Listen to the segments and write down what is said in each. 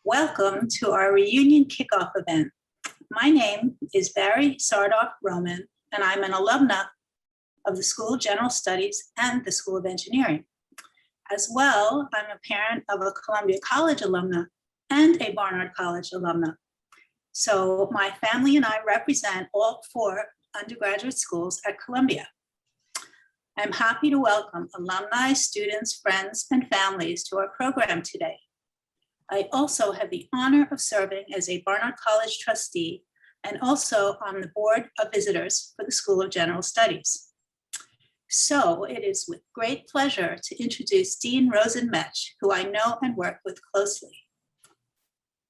Welcome to our reunion kickoff event. My name is Barry Sardoff-Roman, and I'm an alumna of the School of General Studies and the School of Engineering. As well, I'm a parent of a Columbia College alumna and a Barnard College alumna. So my family and I represent all 4 undergraduate schools at Columbia. I'm happy to welcome alumni, students, friends, and families to our program today. I also have the honor of serving as a Barnard College trustee and also on the Board of Visitors for the School of General Studies. So it is with great pleasure to introduce Dean Rosen-Metsch, who I know and work with closely.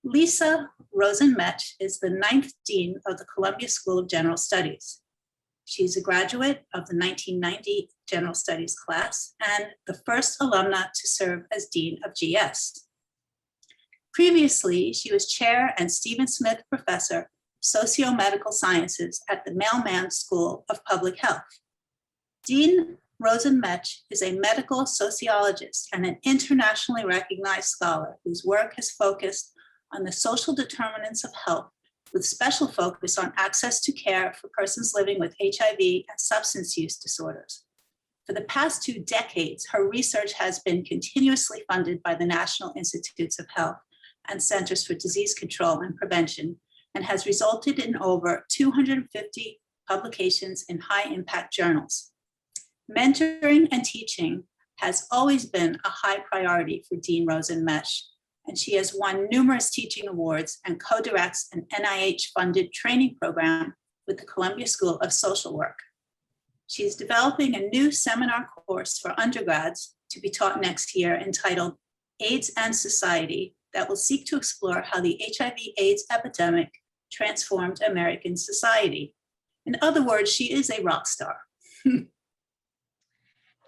Lisa Rosen-Metsch is the 9th Dean of the Columbia School of General Studies. She's a graduate of the 1990 General Studies class and the first alumna to serve as Dean of GS. Previously, she was Chair and Stephen Smith Professor of Socio-Medical Sciences at the Mailman School of Public Health. Dean Rosen-Metsch is a medical sociologist and an internationally recognized scholar whose work has focused on the social determinants of health, with special focus on access to care for persons living with HIV and substance use disorders. For the past 2 decades, her research has been continuously funded by the National Institutes of Health and Centers for Disease Control and Prevention, and has resulted in over 250 publications in high-impact journals. Mentoring and teaching has always been a high priority for Dean Rosen-Metsch, and she has won numerous teaching awards and co-directs an NIH-funded training program with the Columbia School of Social Work. She's developing a new seminar course for undergrads to be taught next year entitled AIDS and Society, that will seek to explore how the HIV/AIDS epidemic transformed American society. In other words, she is a rock star.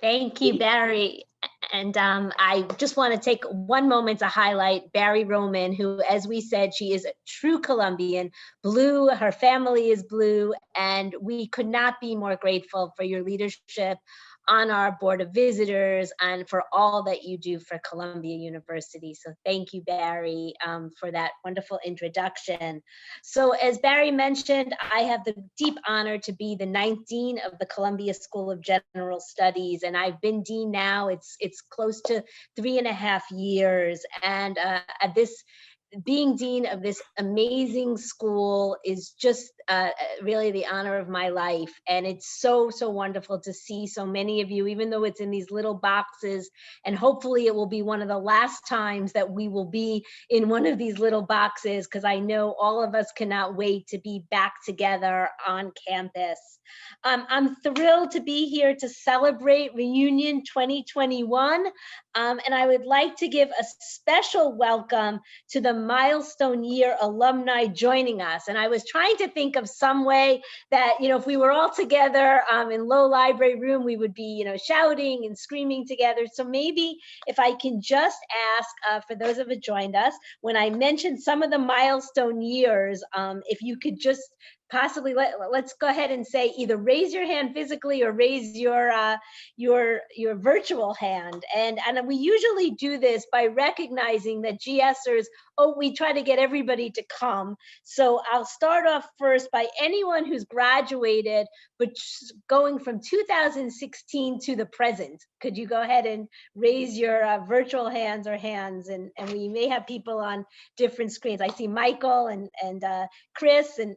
Thank you, Barry. And I just want to take one moment to highlight Barry Roman, who, as we said, she is a true Columbian, blue, her family is blue, and we could not be more grateful for your leadership on our Board of Visitors and for all that you do for Columbia University. So thank you, Barry, for that wonderful introduction. So as Barry mentioned, I have the deep honor to be the 9th Dean of the Columbia School of General Studies, and I've been Dean now, it's close to 3.5 years. And being Dean of this amazing school is just really the honor of my life. And it's so, so wonderful to see so many of you, even though it's in these little boxes. And hopefully it will be one of the last times that we will be in one of these little boxes, because I know all of us cannot wait to be back together on campus. I'm thrilled to be here to celebrate Reunion 2021. And I would like to give a special welcome to the milestone year alumni joining us. And I was trying to think of some way that, if we were all together in Low Library Room, we would be, shouting and screaming together. So maybe if I can just ask, for those of you who joined us, when I mentioned some of the milestone years, if you could just possibly let's go ahead and say either raise your hand physically or raise your virtual hand. And we usually do this by recognizing that GSers, we try to get everybody to come. So I'll start off first by anyone who's graduated, but going from 2016 to the present. Could you go ahead and raise your virtual hands or hands? And we may have people on different screens. I see Michael and Chris, and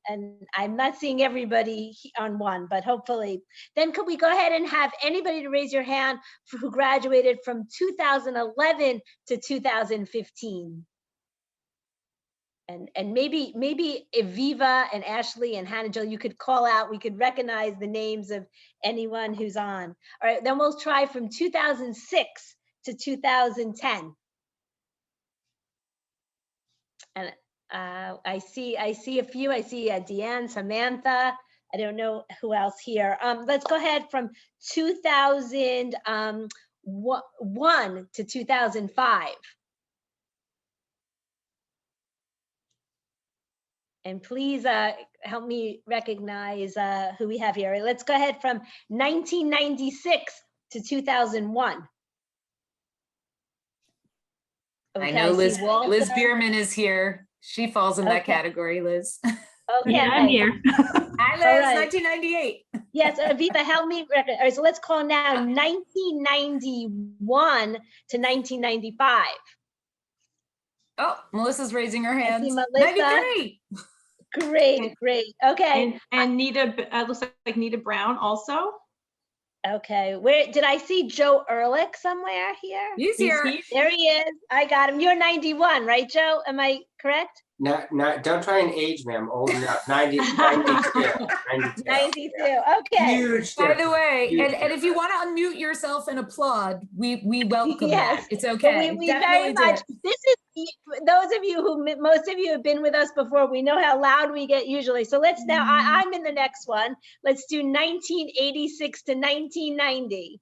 I'm not seeing everybody on one, but hopefully. Then could we go ahead and have anybody to raise your hand who graduated from 2011 to 2015? And maybe Eviva and Ashley and Hannah Jill, you could call out, we could recognize the names of anyone who's on. All right, then we'll try from 2006 to 2010. And I see a few. I see Deanne, Samantha. I don't know who else here. Let's go ahead from 2001 to 2005. And please help me recognize who we have here. Let's go ahead from 1996 to 2001. Okay, I know Liz Walter. Bierman is here. She falls in that Okay. category, Liz. Okay. Yeah, I'm here. Hi, Liz, All right. 1998. Yes, Aviva, help me. All right, so let's call now 1991 to 1995. Oh, Melissa's raising her hand. see Melissa. 93. Great, great. Okay. And Nita, looks like Nita Brown also. Okay. Where did I see Joe Ehrlich somewhere here? He's here. There he is. I got him. You're 91, right, Joe? Am I correct? Not, don't try and age me. I'm old enough. 92. 92. Okay. Huge By the difference. way, Huge and if you want to unmute yourself and applaud, we welcome Yes. that. It's But okay. we Definitely very do much, it. this is, those of you who, most of you have been with us before, we know how loud we get usually. So let's now, I'm in the next one. Let's do 1986 to 1990.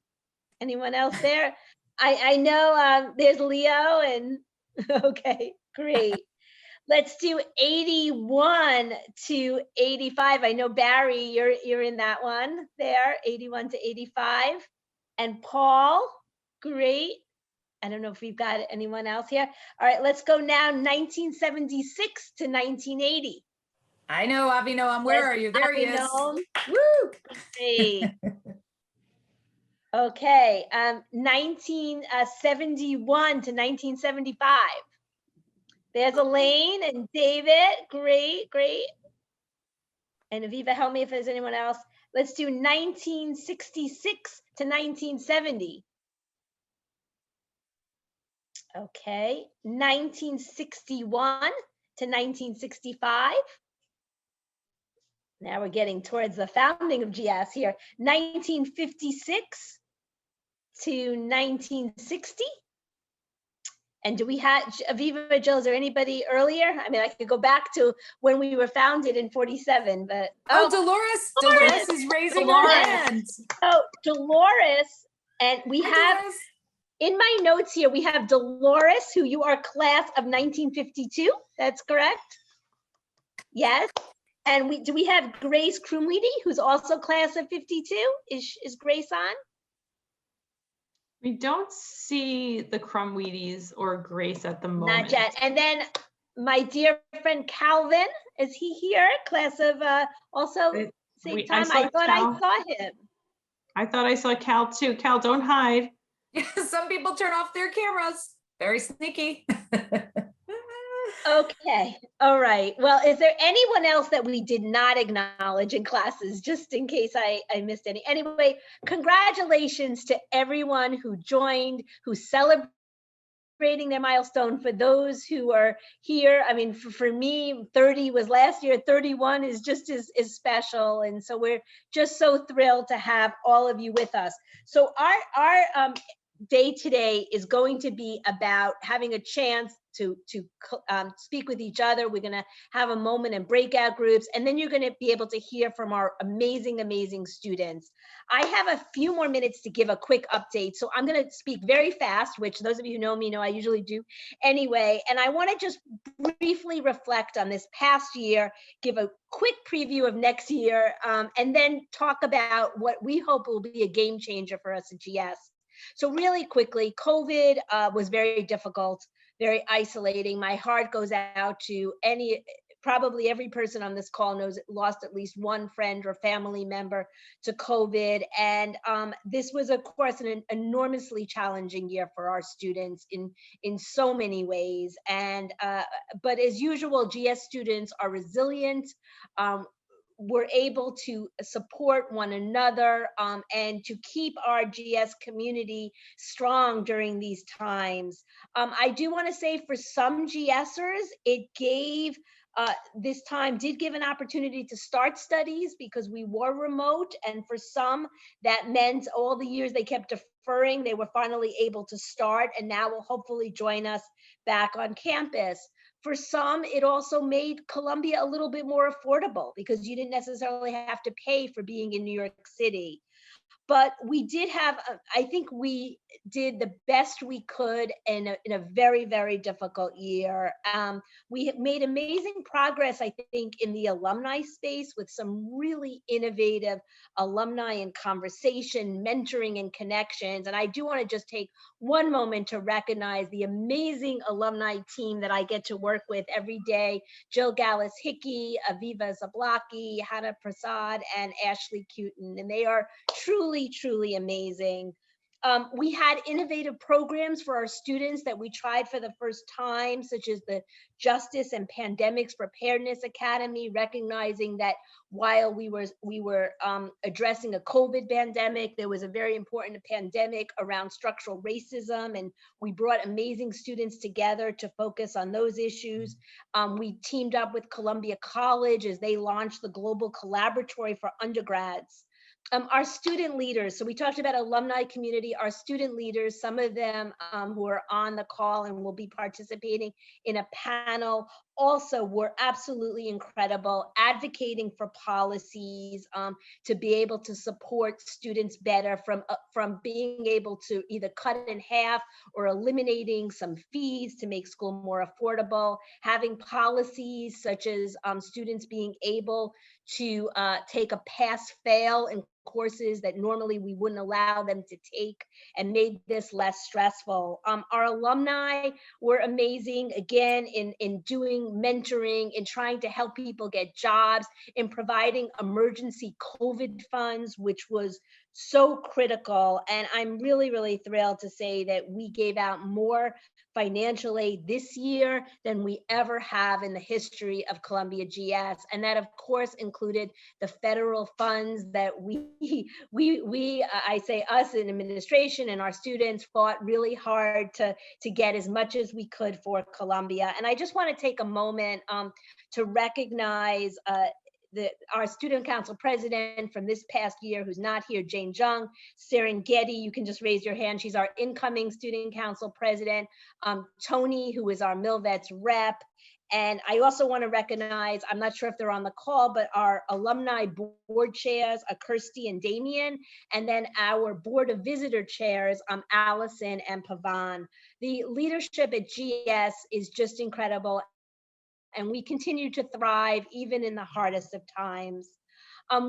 Anyone else there? I know there's Leo and, okay, great. Let's do 81 to 85. I know Barry, you're in that one there, 81 to 85. And Paul, great. I don't know if we've got anyone else here. All right, let's go now 1976 to 1980. I know, Avinoam. Where are you? There he is. Avinoam. Woo! Great. Okay, 1971 to 1975. There's Elaine and David. Great, great. And Aviva, help me if there's anyone else. Let's do 1966 to 1970. Okay, 1961 to 1965. Now we're getting towards the founding of GS here. 1956 to 1960. And do we have, Aviva, Jill, is there anybody earlier? I mean, I could go back to when we were founded in 47, but. Oh, Dolores is raising her hand. Oh, Dolores, and we have, Dolores. in my notes here, we have Dolores, who you are class of 1952, that's correct? Yes, and do we have Grace Krumweedy, who's also class of 52? Is Grace on? We don't see the Crumweedies or Grace at the moment. Not yet. And then my dear friend Calvin, is he here? Class of also same time. I thought I saw him. I thought I saw Cal too. Cal, don't hide. Some people turn off their cameras. Very sneaky. Okay. All right. Well, is there anyone else that we did not acknowledge in classes, just in case I missed any? Anyway, congratulations to everyone who joined, who's celebrating their milestone. For those who are here, I mean, for me, 30 was last year, 31 is just as special. And so we're just so thrilled to have all of you with us. So our day today is going to be about having a chance to speak with each other. We're going to have a moment in breakout groups, and then you're going to be able to hear from our amazing students. I have a few more minutes to give a quick update, so I'm going to speak very fast, which those of you who know me know I usually do anyway. And I want to just briefly reflect on this past year, give a quick preview of next year, and then talk about what we hope will be a game changer for us at GS. So really quickly, COVID was very difficult, very isolating. My heart goes out to probably every person on this call knows lost at least one friend or family member to COVID. And this was, of course, an enormously challenging year for our students in so many ways. And but as usual, GS students are resilient. We're able to support one another and to keep our GS community strong during these times. I do want to say for some GSers, it gave, this time did give an opportunity to start studies because we were remote, and for some that meant all the years they kept deferring, they were finally able to start and now will hopefully join us back on campus. For some, it also made Columbia a little bit more affordable because you didn't necessarily have to pay for being in New York City. but we did have, I think we did the best we could in a very, very difficult year. We have made amazing progress, I think, in the alumni space with some really innovative alumni and conversation, mentoring and connections. And I do want to just take one moment to recognize the amazing alumni team that I get to work with every day. Jill Gallus-Hickey, Aviva Zablocki, Hannah Prasad, and Ashley Cuton. And they are truly, truly amazing. We had innovative programs for our students that we tried for the first time, such as the Justice and Pandemics Preparedness Academy, recognizing that while we were addressing a COVID pandemic, there was a very important pandemic around structural racism, and we brought amazing students together to focus on those issues. We teamed up with Columbia College as they launched the Global Collaboratory for undergrads. Our student leaders, so we talked about alumni community, our student leaders, some of them who are on the call and will be participating in a panel, also were absolutely incredible, advocating for policies to be able to support students better, from being able to either cut in half or eliminating some fees to make school more affordable, having policies such as students being able to take a pass-fail in courses that normally we wouldn't allow them to take, and made this less stressful. Our alumni were amazing, again, in doing mentoring, in trying to help people get jobs, in providing emergency COVID funds, which was so critical. And I'm really, really thrilled to say that we gave out more financial aid this year than we ever have in the history of Columbia GS. And that, of course, included the federal funds that I say us in administration and our students fought really hard to get as much as we could for Columbia. And I just want to take a moment to recognize our student council president from this past year, who's not here, Jane Jung. Serengeti, you can just raise your hand. She's our incoming student council president. Tony, who is our Milvets rep. And I also want to recognize, I'm not sure if they're on the call, but our alumni board chairs, Kirsty and Damien, and then our board of visitor chairs, Allison and Pavan. The leadership at GS is just incredible, and we continue to thrive even in the hardest of times.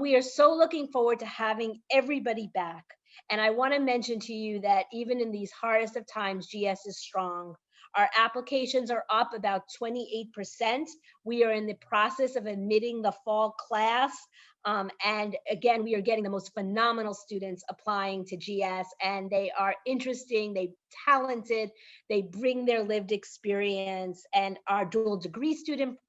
We are so looking forward to having everybody back. And I want to mention to you that even in these hardest of times, GS is strong. Our applications are up about 28%. We are in the process of admitting the fall class. And again, we are getting the most phenomenal students applying to GS, and they are interesting, they're talented, they bring their lived experience, and our dual degree student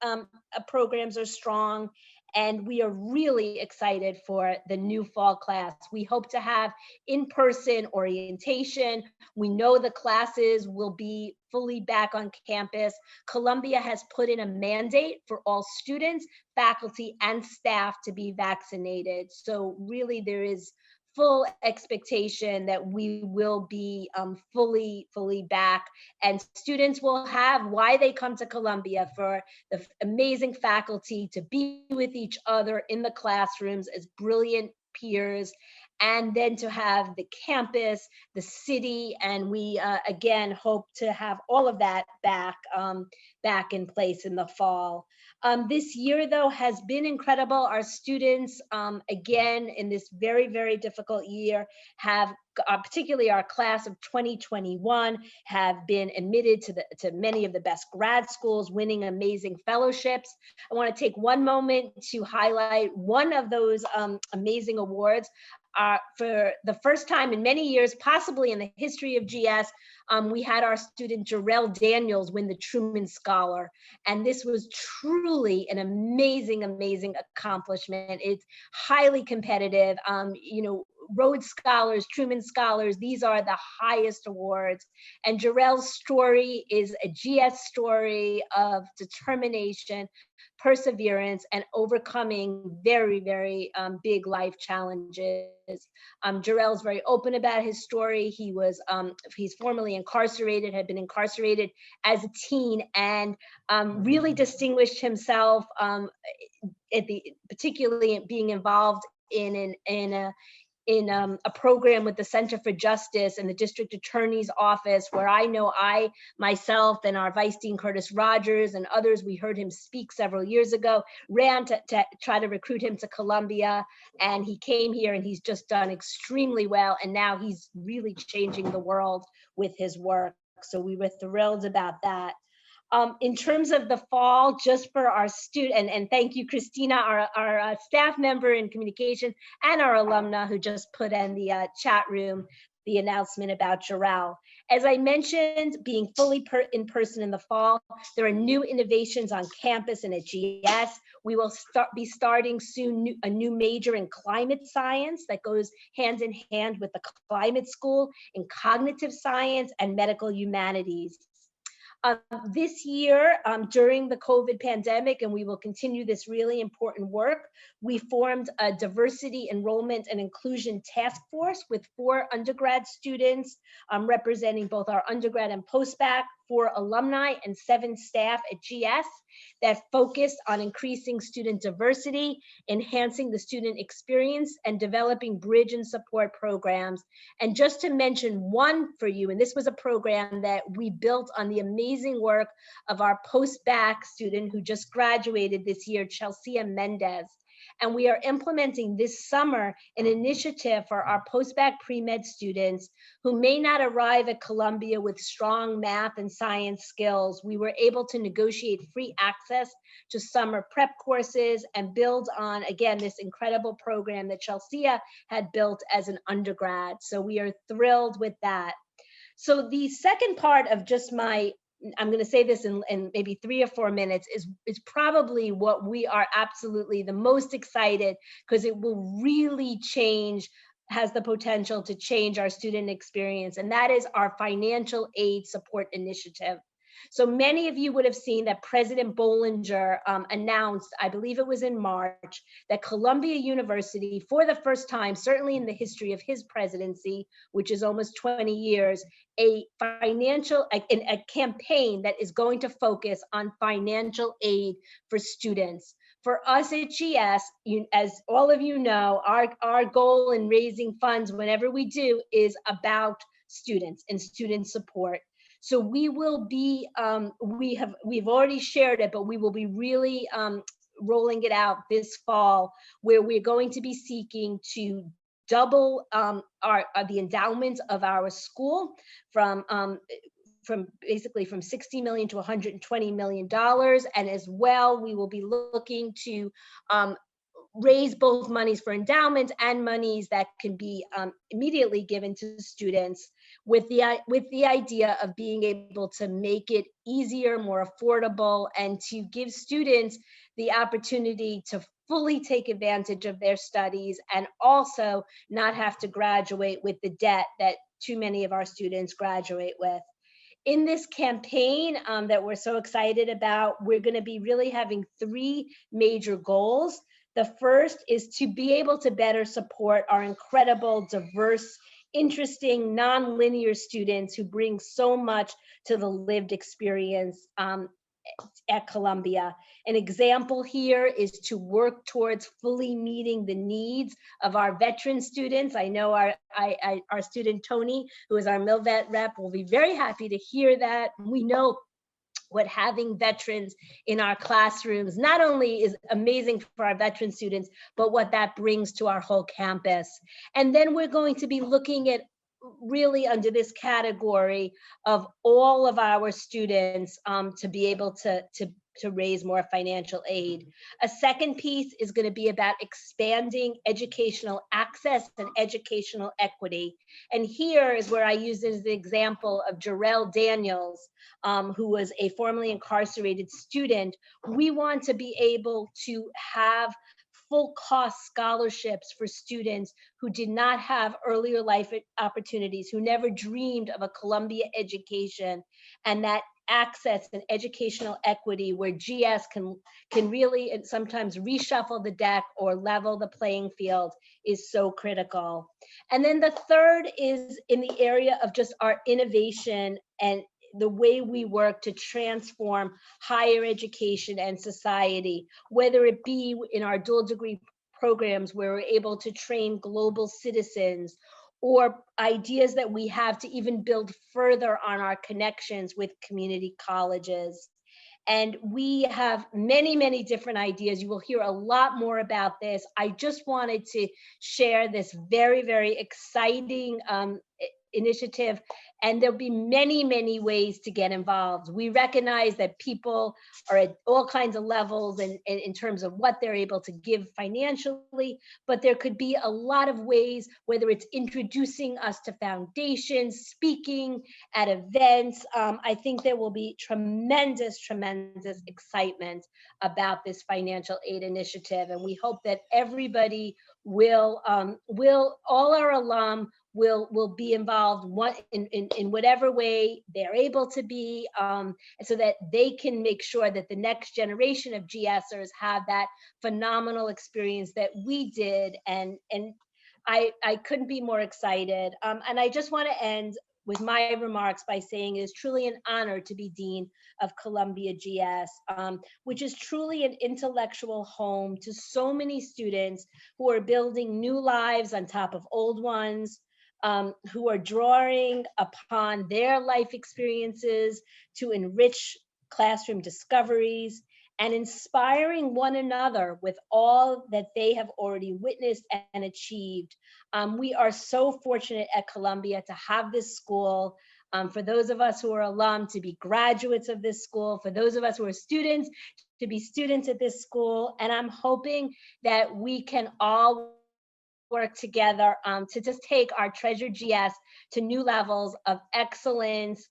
programs are strong. And we are really excited for the new fall class. We hope to have in-person orientation. We know the classes will be fully back on campus. Columbia has put in a mandate for all students, faculty, and staff to be vaccinated. So really there is full expectation that we will be fully back, and students will have why they come to Columbia, for the amazing faculty to be with each other in the classrooms as brilliant peers, and then to have the campus, the city, and we again hope to have all of that back in place in the fall. This year, though, has been incredible. Our students, again, in this very, very difficult year, have, particularly our class of 2021, have been admitted to many of the best grad schools, winning amazing fellowships. I want to take one moment to highlight one of those amazing awards. For the first time in many years, possibly in the history of GS, we had our student Jarrell Daniels win the Truman Scholar. And this was truly an amazing, amazing accomplishment. It's highly competitive. You know, Rhodes Scholars, Truman Scholars, these are the highest awards. And Jarrell's story is a GS story of determination, perseverance, and overcoming very, very big life challenges. Jarrell's very open about his story. He's formerly incarcerated, had been incarcerated as a teen, and really distinguished himself particularly being involved in in a program with the Center for Justice and the District Attorney's Office, where I know myself and our Vice Dean Curtis Rogers and others, we heard him speak several years ago, ran to try to recruit him to Columbia, and he came here and he's just done extremely well, and now he's really changing the world with his work. So we were thrilled about that. In terms of the fall, just for our student, and thank you, Christina, our staff member in communication, and our alumna who just put in the chat room the announcement about Jarrell. As I mentioned, being fully in person in the fall, there are new innovations on campus and at GS. We will be starting soon a new major in climate science that goes hand in hand with the climate school in cognitive science and medical humanities. This year, during the COVID pandemic, and we will continue this really important work, we formed a diversity, enrollment, and inclusion task force with 4 undergrad students representing both our undergrad and post-bac, 4 alumni, and 7 staff at GS that focused on increasing student diversity, enhancing the student experience, and developing bridge and support programs. And just to mention one for you, and this was a program that we built on the amazing work of our post-bac student who just graduated this year, Chelsea Mendez. And we are implementing this summer an initiative for our post-bac pre-med students who may not arrive at Columbia with strong math and science skills. We were able to negotiate free access to summer prep courses and build on, again, this incredible program that Chelsea had built as an undergrad. So we are thrilled with that. So the second part of just I'm going to say this in maybe 3 or 4 minutes, is probably what we are absolutely the most excited, because it will really has the potential to change our student experience, and that is our financial aid support initiative. So many of you would have seen that President Bollinger announced, I believe it was in March, that Columbia University, for the first time, certainly in the history of his presidency, which is almost 20 years, a campaign that is going to focus on financial aid for students. For us at GS, as all of you know, our goal in raising funds, whenever we do, is about students and student support. So we will be, we've already shared it, but we will be really rolling it out this fall, where we're going to be seeking to double the endowments of our school from basically from $60 million to $120 million. And as well, we will be looking to raise both monies for endowments and monies that can be immediately given to students, with the idea of being able to make it easier, more affordable, and to give students the opportunity to fully take advantage of their studies and also not have to graduate with the debt that too many of our students graduate with. In this campaign that we're so excited about, we're going to be really having 3 major goals. The first is to be able to better support our incredible, diverse, interesting, non-linear students who bring so much to the lived experience at Columbia. An example here is to work towards fully meeting the needs of our veteran students. I know our student Tony, who is our MilVet rep, will be very happy to hear that. We know what having veterans in our classrooms not only is amazing for our veteran students, but what that brings to our whole campus. And then we're going to be looking at really under this category of all of our students to be able to raise more financial aid. A second piece is going to be about expanding educational access and educational equity. And here is where I use as the example of Jarrell Daniels, who was a formerly incarcerated student. We want to be able to have full cost scholarships for students who did not have earlier life opportunities, who never dreamed of a Columbia education, and that access and educational equity where GS can really and sometimes reshuffle the deck or level the playing field is so critical. And then the third is in the area of just our innovation and the way we work to transform higher education and society, whether it be in our dual degree programs where we're able to train global citizens, or ideas that we have to even build further on our connections with community colleges. And we have many, many different ideas. You will hear a lot more about this. I just wanted to share this very, very exciting initiative, and there'll be many, many ways to get involved. We recognize that people are at all kinds of levels and in terms of what they're able to give financially, but there could be a lot of ways, whether it's introducing us to foundations, speaking at events. I think there will be tremendous, tremendous excitement about this financial aid initiative, and we hope that everybody will all our alum will be involved in whatever way they're able to be, and so that they can make sure that the next generation of GSers have that phenomenal experience that we did. And I couldn't be more excited. And I just want to end with my remarks by saying it is truly an honor to be Dean of Columbia GS, which is truly an intellectual home to so many students who are building new lives on top of old ones, who are drawing upon their life experiences to enrich classroom discoveries and inspiring one another with all that they have already witnessed and achieved. We are so fortunate at Columbia to have this school. For those of us who are alum, to be graduates of this school, for those of us who are students, to be students at this school. And I'm hoping that we can all work together to just take our Treasure GS to new levels of excellence,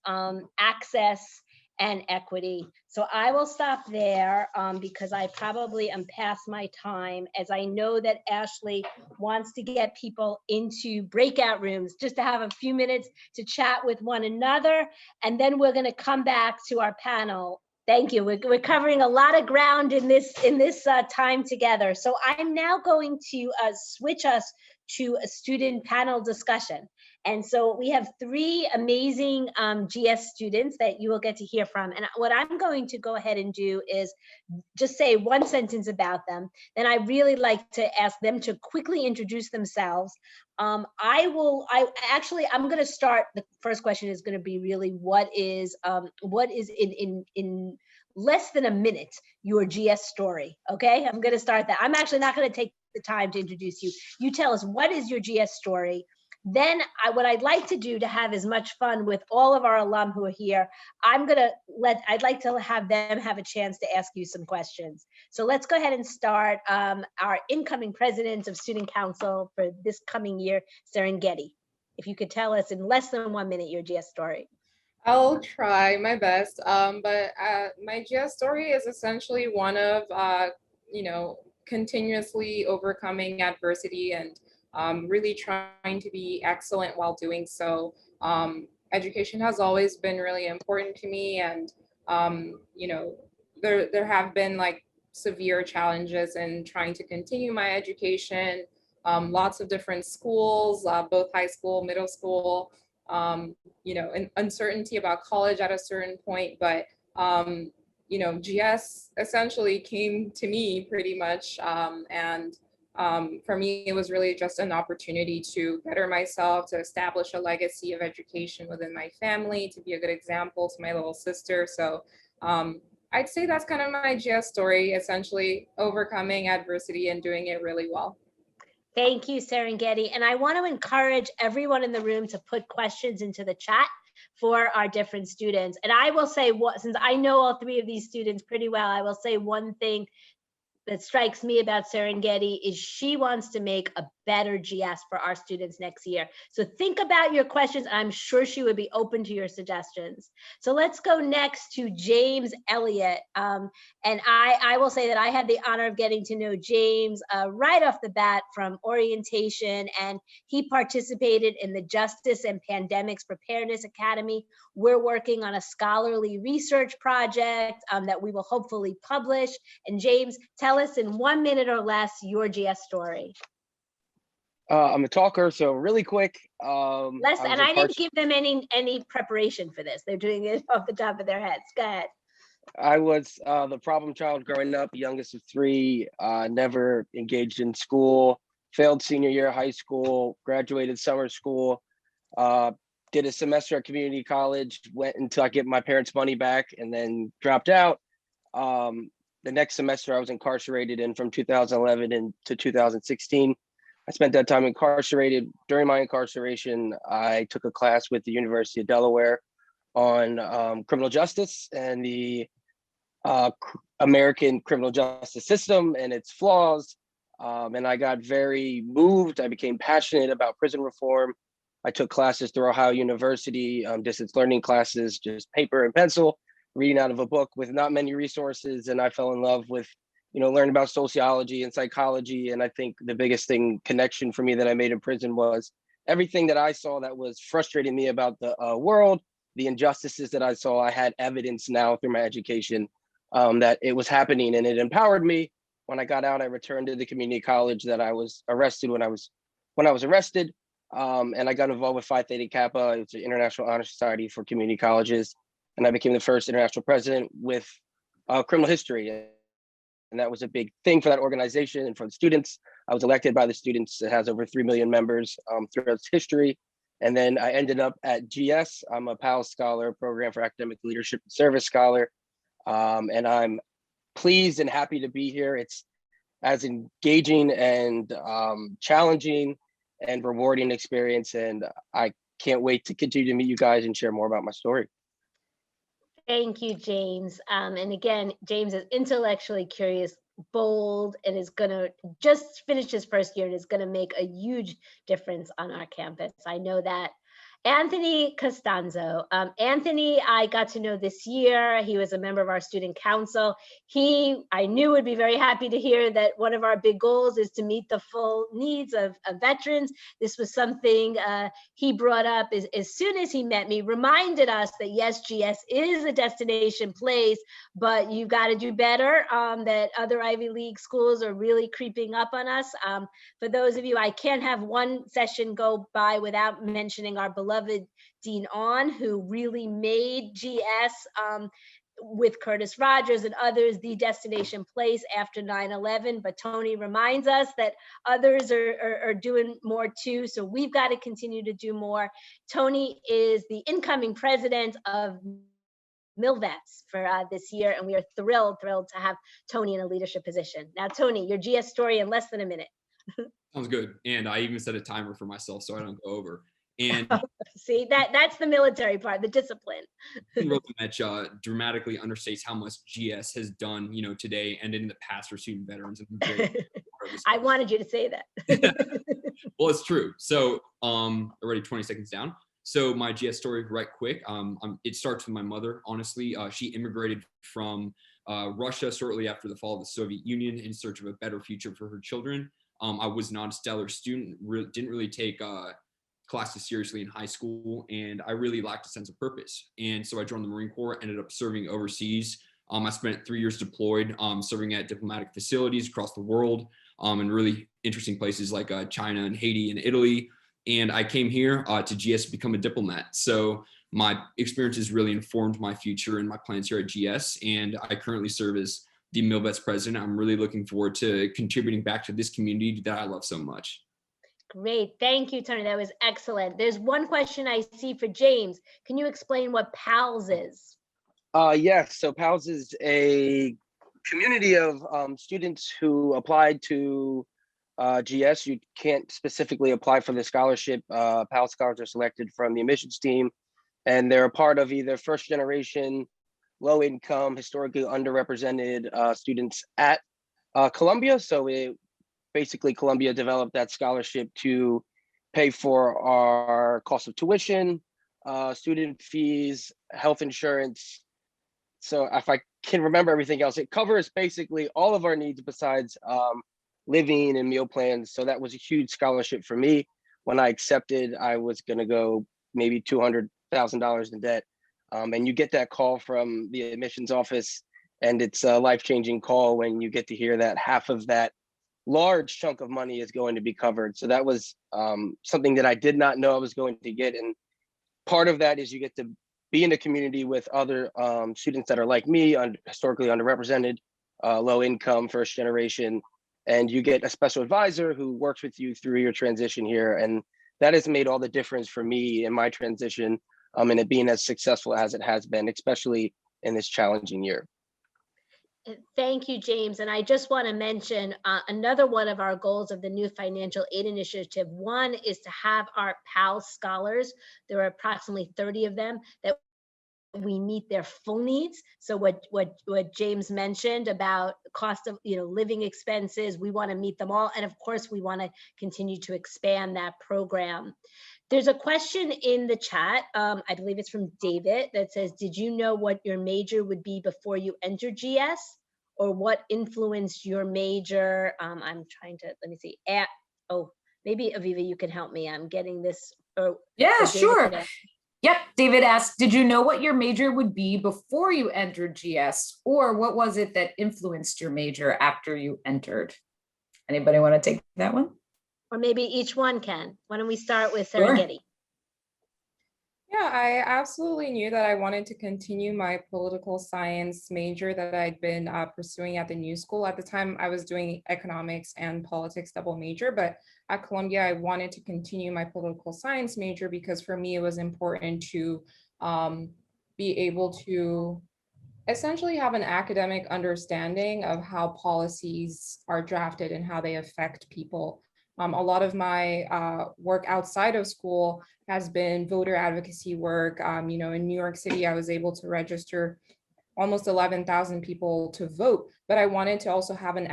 access, and equity. So I will stop there because I probably am past my time, as I know that Ashley wants to get people into breakout rooms just to have a few minutes to chat with one another. And then we're going to come back to our panel. Thank you. We're covering a lot of ground in this time together. So I'm now going to switch us to a student panel discussion. And so we have three amazing GS students that you will get to hear from. And what I'm going to go ahead and do is just say one sentence about them. Then I really like to ask them to quickly introduce themselves. I'm going to start. The first question is going to be really what is in less than a minute your GS story. Okay, I'm going to start that. I'm actually not going to take the time to introduce you. You tell us what is your GS story. Then what I'd like to do to have as much fun with all of our alum who are here, I'd like to have them have a chance to ask you some questions. So let's go ahead and start our incoming president of Student Council for this coming year, Serengeti. If you could tell us in less than 1 minute your GS story. I'll try my best, but my GS story is essentially one of, continuously overcoming adversity and really trying to be excellent while doing so. Education has always been really important to me, and there have been like severe challenges in trying to continue my education. Lots of different schools, both high school, middle school, and uncertainty about college at a certain point, but GS essentially came to me pretty much, and for me, it was really just an opportunity to better myself, to establish a legacy of education within my family, to be a good example to my little sister. So I'd say that's kind of my GS story, essentially overcoming adversity and doing it really well. Thank you, Serengeti. And I want to encourage everyone in the room to put questions into the chat for our different students. And I will say, since I know all three of these students pretty well, I will say one thing that strikes me about Serengeti is she wants to make a better GS for our students next year. So think about your questions. I'm sure she would be open to your suggestions. So let's go next to James Elliott. And I will say that I had the honor of getting to know James right off the bat from orientation, and he participated in the Justice and Pandemics Preparedness Academy. We're working on a scholarly research project that we will hopefully publish. And James, tell us in 1 minute or less your GS story. I'm a talker, so really quick. And I didn't give them any preparation for this. They're doing it off the top of their heads. Go ahead. I was the problem child growing up, youngest of three, never engaged in school, failed senior year of high school, graduated summer school, uh, did a semester at community college, went until I get my parents' money back, and then dropped out. The next semester I was incarcerated, and from 2011 to 2016, I spent that time incarcerated. During my incarceration, I took a class with the University of Delaware on criminal justice and the American criminal justice system and its flaws. And I got very moved. I became passionate about prison reform. I took classes through Ohio University, distance learning classes, just paper and pencil, reading out of a book with not many resources. And I fell in love with, learning about sociology and psychology. And I think the biggest connection for me that I made in prison was everything that I saw that was frustrating me about the world, the injustices that I saw. I had evidence now through my education that it was happening, and it empowered me. When I got out, I returned to the community college that I was arrested when I was arrested. And I got involved with Phi Theta Kappa. It's an international honor society for community colleges. And I became the first international president with criminal history. And that was a big thing for that organization and for the students. I was elected by the students. It has over 3 million members throughout its history. And then I ended up at GS. I'm a PAL Scholar, Program for Academic Leadership and Service Scholar. And I'm pleased and happy to be here. It's as engaging and challenging and rewarding experience. And I can't wait to continue to meet you guys and share more about my story. Thank you, James. And again, James is intellectually curious, bold, and is going to just finish his first year and is going to make a huge difference on our campus. I know that. Anthony Costanzo. Anthony, I got to know this year. He was a member of our student council. I knew would be very happy to hear that one of our big goals is to meet the full needs of veterans. This was something he brought up as soon as he met me, reminded us that yes, GS is a destination place, but you've got to do better, that other Ivy League schools are really creeping up on us. For those of you, I can't have one session go by without mentioning our beloved Dean On, who really made GS with Curtis Rogers and others the destination place after 9/11. But Tony reminds us that others are doing more too. So we've got to continue to do more. Tony is the incoming president of MilVets for this year, and we are thrilled to have Tony in a leadership position. Now, Tony, your GS story in less than a minute. Sounds good. And I even set a timer for myself so I don't go over. And see, that's the military part, the discipline. Rosen-Metsch dramatically understates how much GS has done, today and in the past for student veterans. I wanted you to say that. Well, it's true. So already 20 seconds down. So my GS story, right quick. It starts with my mother, honestly. She immigrated from Russia shortly after the fall of the Soviet Union in search of a better future for her children. I was not a stellar student, didn't really take classes seriously in high school, and I really lacked a sense of purpose. And so I joined the Marine Corps, ended up serving overseas. I spent 3 years deployed, serving at diplomatic facilities across the world, in really interesting places like China and Haiti and Italy. And I came here to GS to become a diplomat. So my experiences really informed my future and my plans here at GS. And I currently serve as the MilVets president. I'm really looking forward to contributing back to this community that I love so much. Great. Thank you, Tony. That was excellent. There's one question I see for James. Can you explain what PALS is? Yes. So PALS is a community of students who applied to GS. You can't specifically apply for the scholarship. PALS scholars are selected from the admissions team, and they're a part of either first generation, low income, historically underrepresented students at Columbia. So basically Columbia developed that scholarship to pay for our cost of tuition, student fees, health insurance. So if I can remember everything else, it covers basically all of our needs besides living and meal plans. So that was a huge scholarship for me. When I accepted, I was gonna go maybe $200,000 in debt. And you get that call from the admissions office, and it's a life-changing call when you get to hear that half of that large chunk of money is going to be covered. So that was something that I did not know I was going to get. And part of that is you get to be in a community with other students that are like me, historically underrepresented, low income, first generation, and you get a special advisor who works with you through your transition here. And that has made all the difference for me in my transition, and it being as successful as it has been, especially in this challenging year. Thank you, James. And I just want to mention another one of our goals of the new financial aid initiative. One is to have our PAL scholars. There are approximately 30 of them that we meet their full needs. So what James mentioned about cost of living expenses, we want to meet them all. And of course, we want to continue to expand that program. There's a question in the chat, I believe it's from David, that says, did you know what your major would be before you entered GS? Or what influenced your major? I'm trying to, let me see. Oh, maybe Aviva, you can help me. I'm getting this. Yeah, sure. Yep, David asked, did you know what your major would be before you entered GS? Or what was it that influenced your major after you entered? Anybody want to take that one? Or maybe each one can. Why don't we start with Sure. Serengeti? Yeah, I absolutely knew that I wanted to continue my political science major that I'd been pursuing at the New School. At the time, I was doing economics and politics double major, but at Columbia, I wanted to continue my political science major because for me, it was important to be able to essentially have an academic understanding of how policies are drafted and how they affect people. A lot of my work outside of school has been voter advocacy work. In New York City, I was able to register almost 11,000 people to vote, but I wanted to also have an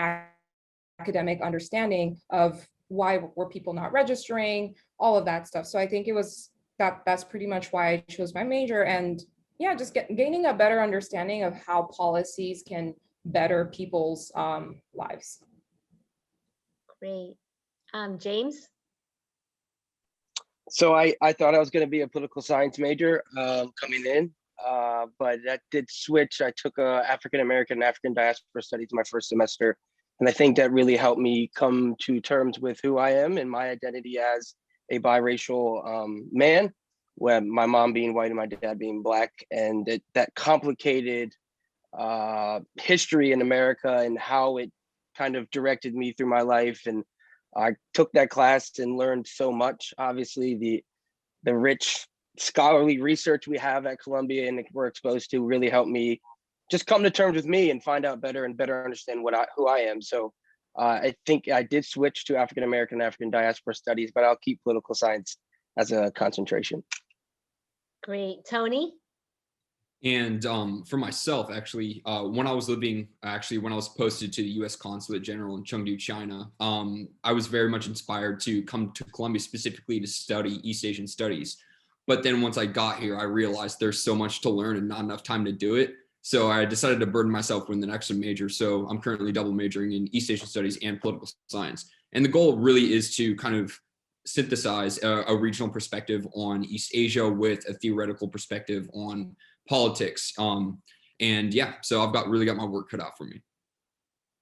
academic understanding of why were people not registering, all of that stuff. So I think it was that's pretty much why I chose my major. And yeah, just gaining a better understanding of how policies can better people's lives. Great. James? So I thought I was going to be a political science major coming in, but that did switch. I took African American and African diaspora studies my first semester, and I think that really helped me come to terms with who I am and my identity as a biracial man, where my mom being white and my dad being Black, and that complicated history in America and how it kind of directed me through my life. And I took that class and learned so much. Obviously, the rich scholarly research we have at Columbia and we're exposed to really helped me just come to terms with me and find out better and better understand who I am. So I think I did switch to African American and African diaspora studies, but I'll keep political science as a concentration. Great. Tony? And for myself, actually, when I was posted to the U.S. Consulate General in Chengdu, China, I was very much inspired to come to Columbia specifically to study East Asian studies. But then once I got here, I realized there's so much to learn and not enough time to do it. So I decided to burden myself with an extra major. So I'm currently double majoring in East Asian studies and political science. And the goal really is to kind of synthesize a regional perspective on East Asia with a theoretical perspective on politics. And yeah, so I've really got my work cut out for me.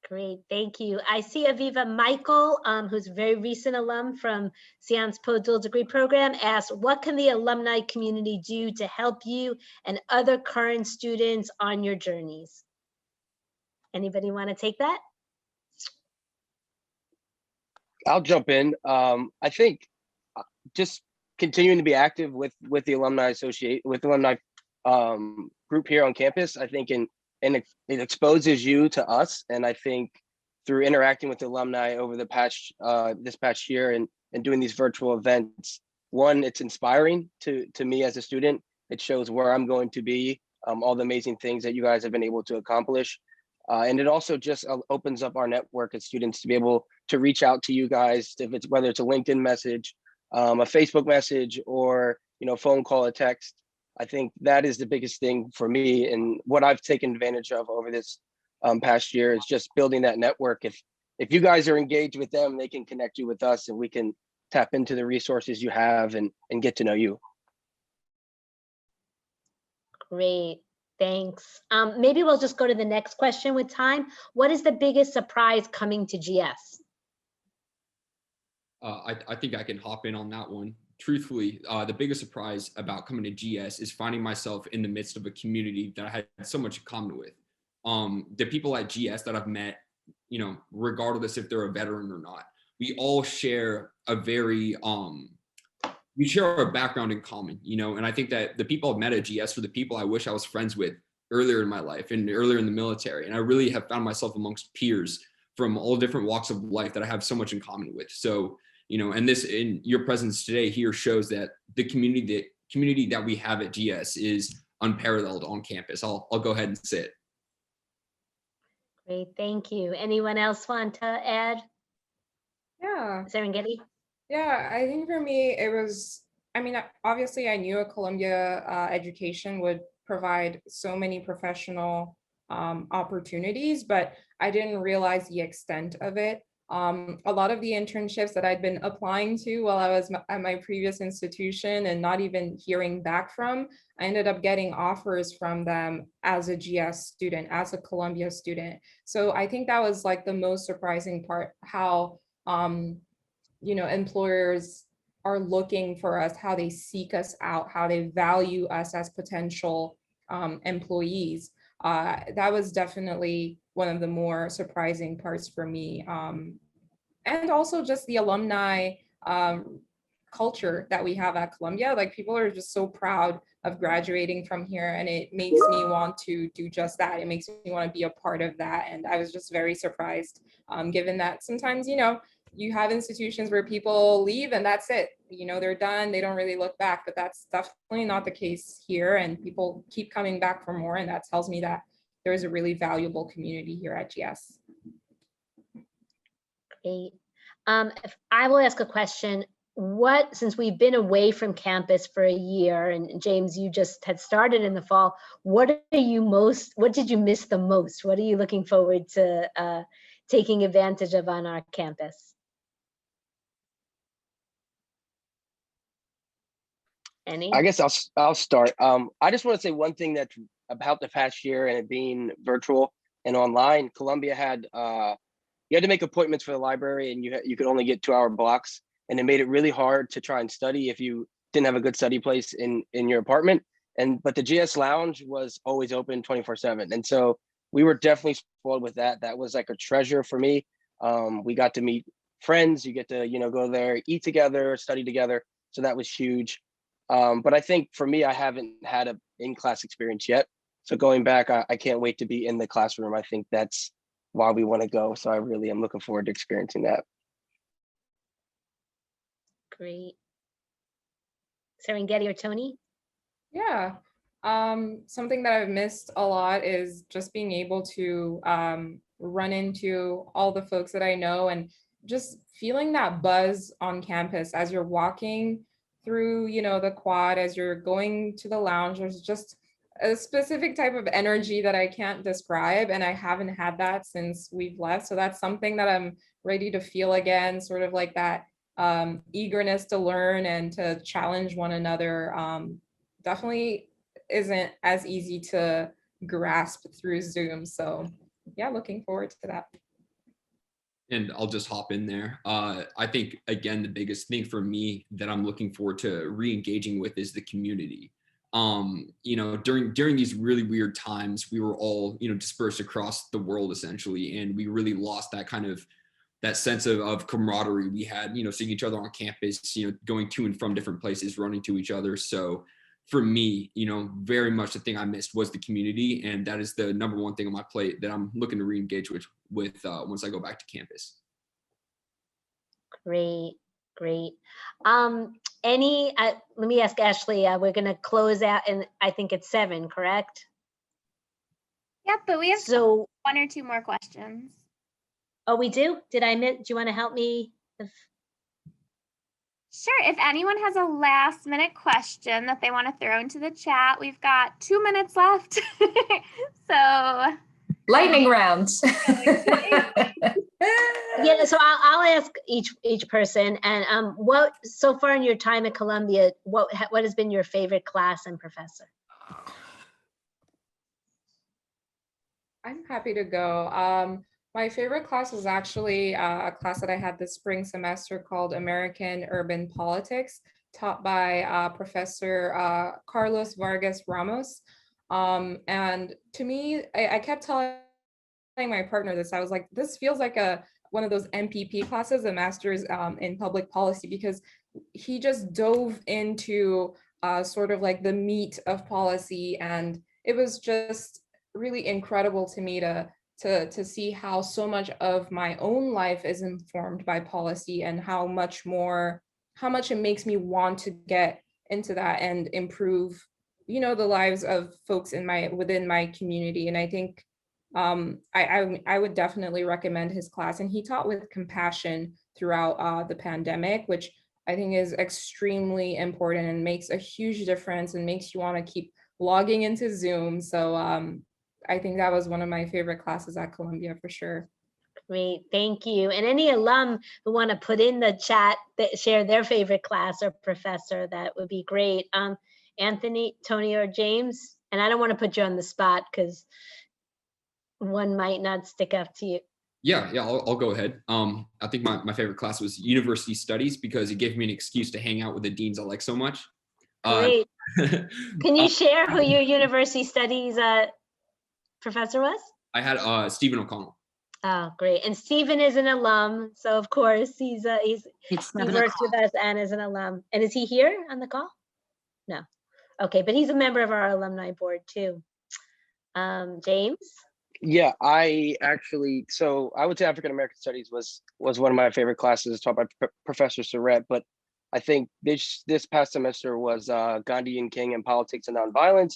Great, thank you. I see Aviva Michael, who's a very recent alum from Xi'an's postdual degree program, asked, what can the alumni community do to help you and other current students on your journeys? Anybody want to take that? I'll jump in. I think just continuing to be active with the alumni group here on campus, I think it exposes you to us. And I think through interacting with the alumni over the this past year and doing these virtual events, one, it's inspiring to me as a student. It shows where I'm going to be, all the amazing things that you guys have been able to accomplish. And it also just opens up our network as students to be able to reach out to you guys, whether it's a LinkedIn message, a Facebook message, or phone call, a text. I think that is the biggest thing for me, and what I've taken advantage of over this past year is just building that network. If you guys are engaged with them, they can connect you with us, and we can tap into the resources you have and get to know you. Great, thanks. Maybe we'll just go to the next question with time. What is the biggest surprise coming to GS? I think I can hop in on that one. truthfully, the biggest surprise about coming to GS is finding myself in the midst of a community that I had so much in common with. The people at GS that I've met, regardless if they're a veteran or not, we all share a very, we share our background in common, and I think that the people I've met at GS are the people I wish I was friends with earlier in my life and earlier in the military. And I really have found myself amongst peers from all different walks of life that I have so much in common with. So, and this, in your presence today here, shows that the community that we have at GS is unparalleled on campus. I'll go ahead and say it. Great, thank you. Anyone else want to add? Yeah. Serengeti? Yeah, I think for me, it was, obviously I knew a Columbia education would provide so many professional opportunities, but I didn't realize the extent of it. A lot of the internships that I'd been applying to while I was at my previous institution and not even hearing back from, I ended up getting offers from them as a GS student, as a Columbia student. So I think that was like the most surprising part, how employers are looking for us, how they seek us out, how they value us as potential employees. That was definitely one of the more surprising parts for me. And also just the alumni culture that we have at Columbia. Like, people are just so proud of graduating from here, and it makes me want to do just that. It makes me want to be a part of that. And I was just very surprised, given that sometimes, you have institutions where people leave and that's it. They're done. They don't really look back, but that's definitely not the case here. And people keep coming back for more. And that tells me that there is a really valuable community here at GS. Great. If I will ask a question. Since we've been away from campus for a year, and James, you just had started in the fall, what did you miss the most? What are you looking forward to taking advantage of on our campus? Any? I guess I'll start. I just want to say one thing that about the past year and it being virtual and online. Columbia had you had to make appointments for the library, and you could only get 2-hour blocks, and it made it really hard to try and study if you didn't have a good study place in your apartment. But the GS Lounge was always open 24/7, and so we were definitely spoiled with that. That was like a treasure for me. We got to meet friends. You get to go there, eat together, study together. So that was huge. But I think for me, I haven't had a in-class experience yet. So going back, I can't wait to be in the classroom. I think that's why we want to go. So I really am looking forward to experiencing that. Great. Serengeti or Tony? Yeah. Something that I've missed a lot is just being able to run into all the folks that I know, and just feeling that buzz on campus as you're walking through, the quad, as you're going to the lounge. There's just a specific type of energy that I can't describe, and I haven't had that since we've left. So that's something that I'm ready to feel again, sort of like that eagerness to learn and to challenge one another. Definitely isn't as easy to grasp through Zoom. So yeah, looking forward to that. And I'll just hop in there. I think, again, the biggest thing for me that I'm looking forward to re-engaging with is the community. During these really weird times, we were all, dispersed across the world essentially, and we really lost that sense of camaraderie we had, seeing each other on campus, going to and from different places, running to each other. So for me, very much the thing I missed was the community, and that is the number one thing on my plate that I'm looking to re-engage with once I go back to campus. Great. Let me ask Ashley, we're going to close out, and I think it's 7, correct? Yep, but we have so 1 or 2 more questions. Oh, we do? Do you want to help me? Sure, if anyone has a last minute question that they want to throw into the chat, we've got 2 minutes left. So lightning rounds. Yeah, so I'll ask each person. And what so far in your time at Columbia, what has been your favorite class and professor? I'm happy to go. My favorite class was actually a class that I had this spring semester called American Urban Politics. taught by Professor Carlos Vargas Ramos. And to me, I kept telling my partner this. I was like, this feels like one of those MPP classes, a master's in public policy, because he just dove into sort of like the meat of policy, and it was just really incredible to me to see how so much of my own life is informed by policy, and how much it makes me want to get into that and improve, you know, the lives of folks within my community. And I think I would definitely recommend his class. And he taught with compassion throughout the pandemic, which I think is extremely important and makes a huge difference and makes you want to keep logging into Zoom. So I think that was one of my favorite classes at Columbia for sure. Great, thank you. And any alum who want to put in the chat that share their favorite class or professor, that would be great. Anthony, Tony, or James, and I don't want to put you on the spot because one might not stick up to you. Yeah, I'll go ahead. I think my favorite class was University Studies because it gave me an excuse to hang out with the deans I like so much. Great. Can you share who your University Studies professor was? I had Stephen O'Connell. Oh, great. And Stephen is an alum, so of course he works with us and is an alum. And is he here on the call? No. Okay, but he's a member of our alumni board too. James? Yeah, I would say African American Studies was one of my favorite classes taught by Professor Surratt, but I think this past semester was Gandhi and King and Politics and Nonviolence.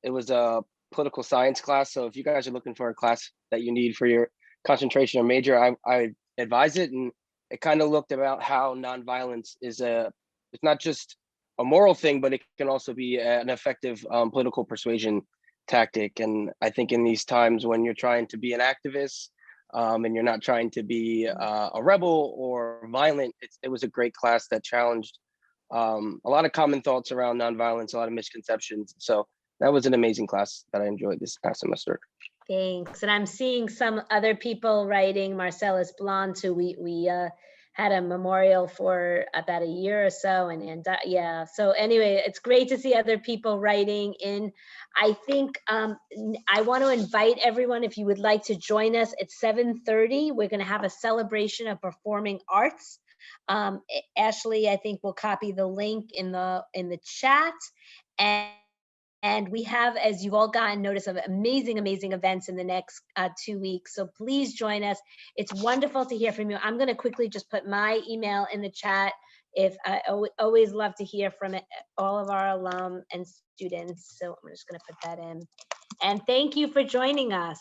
It was a political science class, so if you guys are looking for a class that you need for your concentration or major, I advise it. And it kind of looked about how nonviolence it's not just a moral thing, but it can also be an effective political persuasion tactic. And I think in these times when you're trying to be an activist and you're not trying to be a rebel or violent, it was a great class that challenged a lot of common thoughts around nonviolence, a lot of misconceptions. So that was an amazing class that I enjoyed this past semester. Thanks. And I'm seeing some other people writing. Marcellus Blanc, who we had a memorial for about a year or so. And yeah, so anyway, it's great to see other people writing in. I think I want to invite everyone, if you would like to join us at 7:30, we're going to have a celebration of performing arts. Ashley, I think, will copy the link in the chat. And we have, as you've all gotten notice of, amazing events in the next 2 weeks. So please join us. It's wonderful to hear from you. I'm going to quickly just put my email in the chat. I always love to hear from all of our alum and students. So I'm just going to put that in. And thank you for joining us.